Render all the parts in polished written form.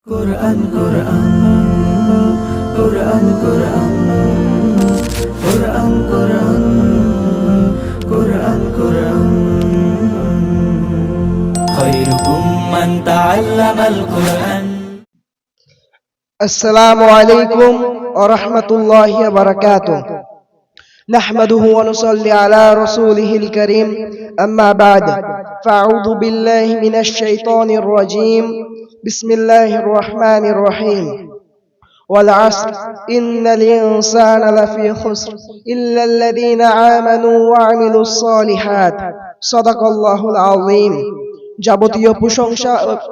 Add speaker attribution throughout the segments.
Speaker 1: কোরআন কোরআন কোরআন কোরআন কোরআন কোরআন কোরআন কোরআন খায়রুকুম মান তাআল্লামাল কোরআন।
Speaker 2: আসসালামু আলাইকুম ওয়া রাহমাতুল্লাহি ওয়া বারাকাতুহু। নাহমাদুহু ওয়া নুসাল্লি আলা রাসূলিহিল কারীম, আম্মা বা'দ। ফাআউযু বিল্লাহি মিনাশ শাইতানির রাজীম। বিসমিল্লাহির রহমানির রহিম। ওয়াল আসর ইন্নাল ইনসানা লাফী খুসর ইল্লাল্লাযীনা আমানু ওয়া আমিলুস সালিহাত। সাদাকাল্লাহুল আযীম।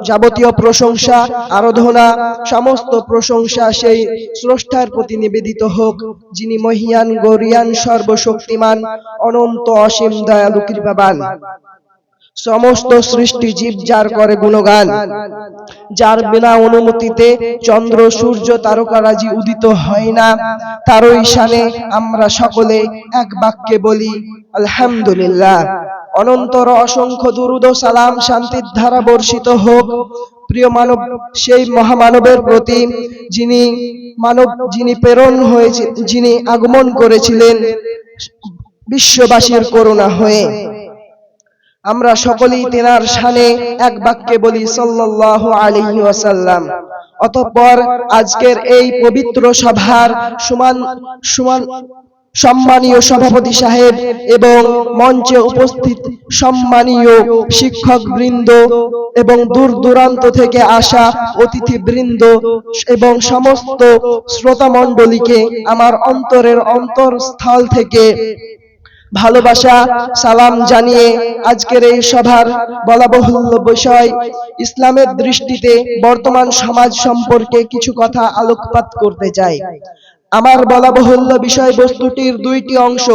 Speaker 2: যাবতীয় প্রশংসা আরাধনা সমস্ত প্রশংসা সেই স্রষ্টার প্রতি নিবেদিত হোক, যিনি মহিয়ান গরিয়ান সর্বশক্তিমান অনন্ত অসীম দয়ালু কৃপাবান। সমস্ত সৃষ্টি জীব যার করে গুণগান, যার বিনা অনুমতিতে চন্দ্র সূর্য তারকারাজি উদিত হয় না, তারই শানে আমরা সকলে এক বাক্যে বলি আলহামদুলিল্লাহ। অনন্তর অসংখ্য দুরূদ ও সালাম শান্তির ধারা বর্ষিত হোক প্রিয় মানব সেই মহামানবের প্রতি, যিনি প্রেরণ হয়েছে, যিনি আগমন করেছিলেন বিশ্ববাসীর করুণা হয়ে। আমরা সকলেই তেনার শানে এক বাক্যে বলি সাল্লাল্লাহু আলাইহি ওয়াসাল্লাম। অতঃপর আজকের এই পবিত্র সভার সম্মানীয় সভাপতি সাহেব এবং মঞ্চে উপস্থিত সম্মানীয় শিক্ষক বৃন্দ এবং দূর দূরান্ত থেকে আসা অতিথিবৃন্দ এবং সমস্ত শ্রোতা মণ্ডলীকে আমার অন্তরের অন্তরস্থল থেকে ভালোবাসা সালাম জানিয়ে আজকের এই সভার বলাবহুল্য বিষয় ইসলামের দৃষ্টিতে বর্তমান সমাজ সম্পর্কে কিছু কথা আলোকপাত করতে চাই। আমার বলাবহুল্য বিষয়বস্তুটির দুইটি অংশ,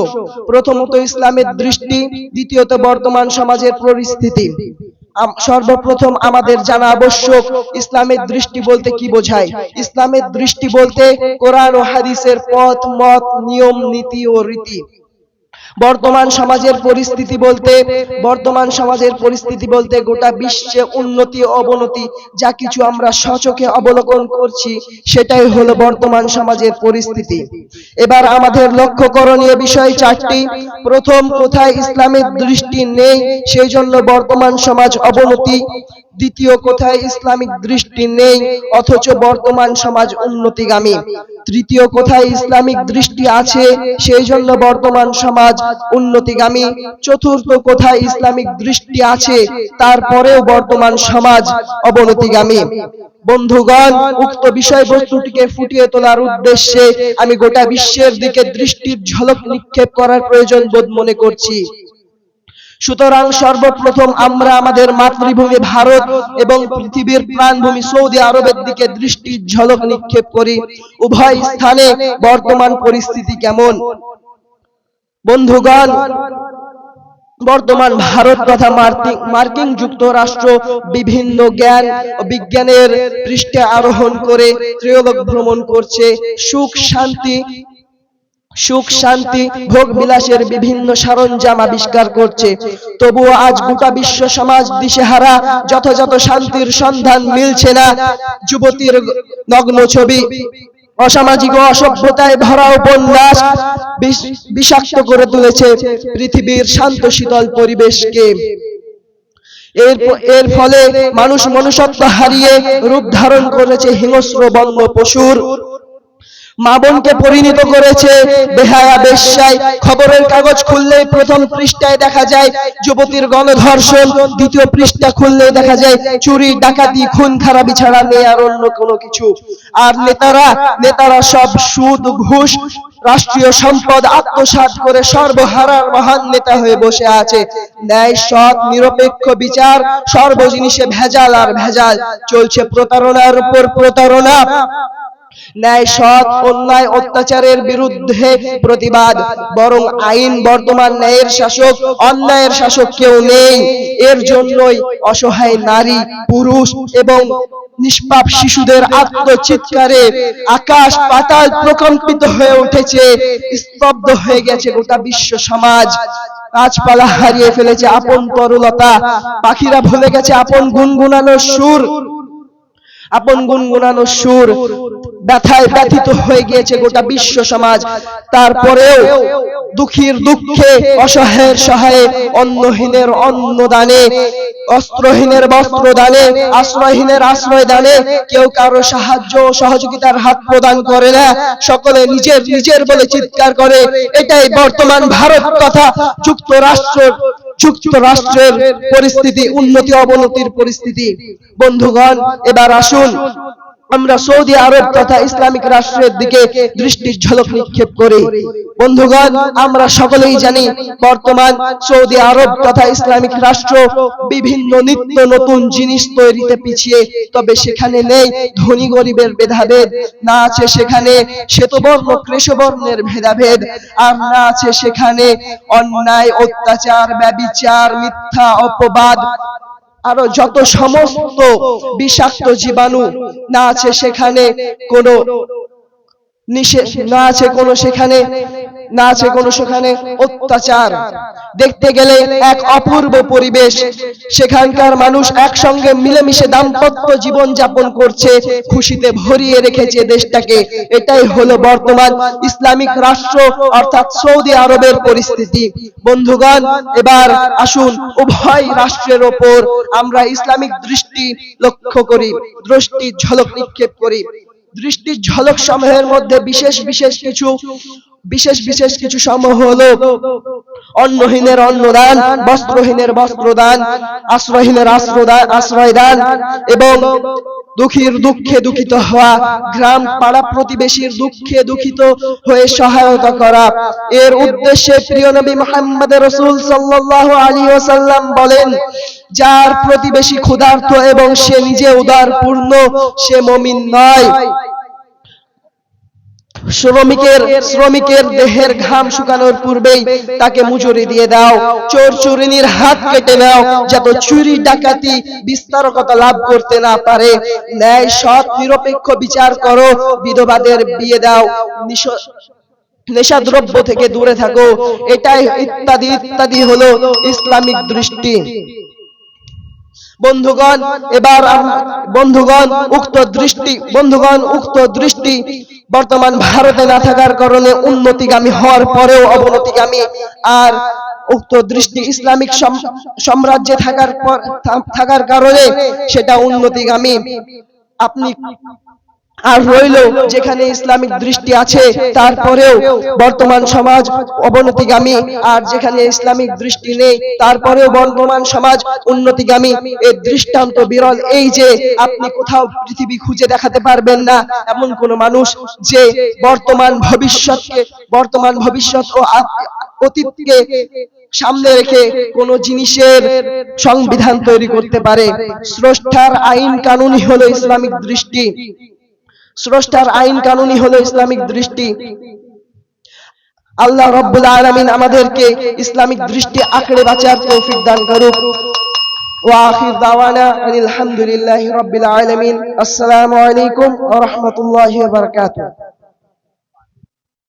Speaker 2: প্রথমত ইসলামের দৃষ্টি, দ্বিতীয়ত বর্তমান সমাজের পরিস্থিতি। সর্বপ্রথম আমাদের জানা আবশ্যক ইসলামের দৃষ্টি বলতে কি বোঝায়। ইসলামের দৃষ্টি বলতে কোরআন ও হাদিসের পথ মত নিয়ম নীতি ও রীতি। বর্তমান সমাজের পরিস্থিতি বলতে গোটা বিশ্বে উন্নতি অবনতি যা কিছু আমরা স্বচক্ষে অবলোকন করছি সেটাই হলো বর্তমান সমাজের পরিস্থিতি। এবার আমাদের লক্ষ্য করণীয় বিষয় চারটি। প্রথম, কোথায় ইসলামের দৃষ্টি নেই সেই জন্য বর্তমান সমাজ অবনতি। দ্বিতীয়, কোথায় ইসলামিক দৃষ্টি নেই অথচ বর্তমান সমাজ উন্নতিগামী। তৃতীয়, কোথায় ইসলামিক দৃষ্টি আছে সেই জন্য বর্তমান সমাজ উন্নতিগামী। চতুর্থ, কোথায় ইসলামিক দৃষ্টি আছে তারপরেও বর্তমান সমাজ অবনতিগামী। বন্ধুগণ, উক্ত বিষয়বস্তুটিকে ফুটিয়ে তোলার উদ্দেশ্যে আমি গোটা বিশ্বের দিকে দৃষ্টির ঝলক নিক্ষেপ করার প্রয়োজন বোধ মনে করছি। সুতরাং সর্বপ্রথম আমরা আমাদের মাতৃভূমি ভারত এবং পৃথিবীর প্রাণভূমি সৌদি আরবের দিকে দৃষ্টির ঝলক নিক্ষেপ করি। উভয় স্থানে বর্তমান পরিস্থিতি কেমন? বন্ধুগণ, বর্তমান ভারত তথা মার্কিন যুক্তরাষ্ট্র বিভিন্ন জ্ঞান ও বিজ্ঞানের পৃষ্ঠে আরোহণ করে ত্রিলোক ভ্রমণ করছে। সুখ শান্তি ভোগ বিলাসের বিভিন্ন সরঞ্জাম আবিষ্কার করছে। তবুও আজ গোটা বিশ্ব সমাজ দিশেহারা, যথাযথ শান্তির সন্ধান মিলছে না। যুবতীর নগ্ন ছবি, অসামাজিক ও অসভ্যতায় ভরা উপন্যাস বিষাক্ত করে তুলেছে পৃথিবীর শান্ত শীতল পরিবেশকে। এর ফলে মানুষ মনুষ্যত্ব হারিয়ে রূপ ধারণ করেছে হিংস্র বন্য পশুর। মা বোনকে পরিণত করেছে বেহায়া বেশ্যায়। খবরের কাগজ খুললেই প্রথম পৃষ্ঠায় দেখা যায় যুবতীর গণধর্ষণ, দ্বিতীয় পৃষ্ঠা খুললেই দেখা যায় চুরি ডাকাতি খুন খারাপি ছাড়া নেই আর অন্য কোনো কিছু। আর নেতারা সব সুদ ঘুষ রাষ্ট্রীয় সম্পদ আত্মসাৎ করে সর্বহারার মহান নেতা হয়ে বসে আছে। ন্যায় সৎ নিরপেক্ষ বিচার সর্ব জিনিসে ভেজাল আর ভেজাল। চলছে প্রতারণার উপর প্রতারণা। ন্যায় সৎ অন্যায় অত্যাচারের বিরুদ্ধে প্রতিবাদ, বরং আইন বর্তমান ন্যায়ের শাসক, অন্যায়ের শাসক কেউ নেই। এর জন্যই অসহায় নারী পুরুষ এবং নিষ্পাপ শিশুদের আত্মচিৎকারে আকাশ পাতাল প্রকম্পিত হয়ে উঠেছে। স্তব্ধ হয়ে গেছে গোটা বিশ্ব সমাজ। গাছপালা হারিয়ে ফেলেছে আপন তরুলতা, পাখিরা ভুলে গেছে আপন গুনগুনানোর সুর। আপন গুনগুনানো সুর, ব্যথায় ব্যথিত হয়ে গিয়েছে গোটা বিশ্ব সমাজ। তারপরেও দুঃখীর দুঃখে, অসহায়ের সহায়ে, অন্নহীনের অন্ন দানে, অস্ত্রহীনের বস্ত্র দানে, আশ্রয়হীনের আশ্রয় দানে কেউ কারো সাহায্য ও সহযোগিতার হাত প্রদান করে না। সকলে নিজের নিজের বলে চিৎকার করে। এটাই বর্তমান ভারত তথা যুক্তরাষ্ট্রের পরিস্থিতি, উন্নতি অবনতির পরিস্থিতি। বন্ধুগণ, এবার আসুন আমরা সৌদি আরব তথা ইসলামিক রাষ্ট্রের দিকে দৃষ্টির ঝলক নিক্ষেপ করি। বন্ধুগণ, আমরা সকলেই জানি বর্তমান সৌদি আরব তথা ইসলামিক রাষ্ট্র বিভিন্ন নিত্য নতুন জিনিস তৈরিতে পিছিয়ে। তবে সেখানে নেই ধনী গরিবের ভেদাভেদ, না আছে সেখানে শ্বেতবর্ণ কৃষ্ণবর্ণের ভেদাভেদ, আর না আছে সেখানে অন্যায়, অত্যাচার, ব্যভিচার, মিথ্যা, অপবাদ, আরো যত সমস্ত বিষাক্ত জীবাণু। না আছে সেখানে কোনো না আছে কোনো সেখানে অত্যাচার। দেখতে গেলে এক অপূর্ব পরিবেশ। সেখানকার মানুষ একসঙ্গে মিলেমিশে দাম্পত্য জীবন যাপন করছে, খুশিতে ভরিয়ে রেখেছে দেশটাকে। এটাই হলো বর্তমান ইসলামিক রাষ্ট্র অর্থাৎ সৌদি আরবের পরিস্থিতি। বন্ধুগণ, এবার আসুন উভয় রাষ্ট্রের ওপর আমরা ইসলামিক দৃষ্টি লক্ষ্য করি, দৃষ্টির ঝলক নিক্ষেপ করি। দৃষ্টির ঝলক সমূহের মধ্যে বিশেষ কিছু সমূহ হলো অন্নহীনের অন্নদান, বস্ত্রহীনের বস্ত্রদান, আশ্রয়হীনের আশ্রয়দান এবং দুঃখীর দুঃখে দুঃখিত হওয়া, গ্রাম পাড়া প্রতিবেশীর দুঃখে দুঃখিত হয়ে সহায়তা করা। এর উদ্দেশ্যে প্রিয় নবী মুহাম্মদ রাসূল সাল্লাল্লাহু আলাইহি ওয়াসাল্লাম বলেন, যার প্রতিবেশী ক্ষুধার্ত এবং সে নিজে উদারপূর্ণ, সে মুমিন নয়। শ্রমিকের দেহের ঘাম শুকানোর পূর্বেই তাকে মজুরি দিয়ে দাও। চোর চুরিনীর হাত কেটে নাও, যাতে চুরি ডাকাতি বিস্তারকতা লাভ করতে না পারে। ন্যায় সৎ নিরপেক্ষ বিচার করো, বিধবাদের বিয়ে দাও, নেশাদ্রব্য থেকে দূরে থাকো। এটাই ইত্যাদি ইত্যাদি হলো ইসলামিক দৃষ্টি। বন্ধুগণ, উক্ত দৃষ্টি বর্তমান ভারতে না থাকার কারণে উন্নতিগামী হওয়ার পরেও অবনতিগামী, আর উক্ত দৃষ্টি ইসলামিক সাম্রাজ্যে থাকার কারণে সেটা উন্নতিগামী। আপনি আর রইল যেখানে ইসলামিক দৃষ্টি আছে তারপরেও বর্তমান সমাজ অবনতিগামী, আর যেখানে ইসলামিক দৃষ্টি নেই তারপরেও বর্তমান সমাজ উন্নতিগামী। এর দৃষ্টান্ত বিরল। এই যে আপনি কোথাও পৃথিবী খুঁজে দেখাতে পারবেন না এমন কোন মানুষ যে বর্তমান ভবিষ্যৎ ও অতীতকে সামনে রেখে কোন জিনিসের সংবিধান তৈরি করতে পারে। স্রষ্টার আইন কানুনই হলো ইসলামিক দৃষ্টি। আল্লাহ রাব্বুল আলামিন আমাদেরকে ইসলামিক দৃষ্টি আঁকড়ে বাঁচার তৌফিক দান করুক। ওয়া আখির দাওয়ানা আলহামদুলিল্লাহি রাব্বিল আলামিন। আসসালামু আলাইকুম ওয়া রাহমাতুল্লাহি ওয়া বারাকাতুহু।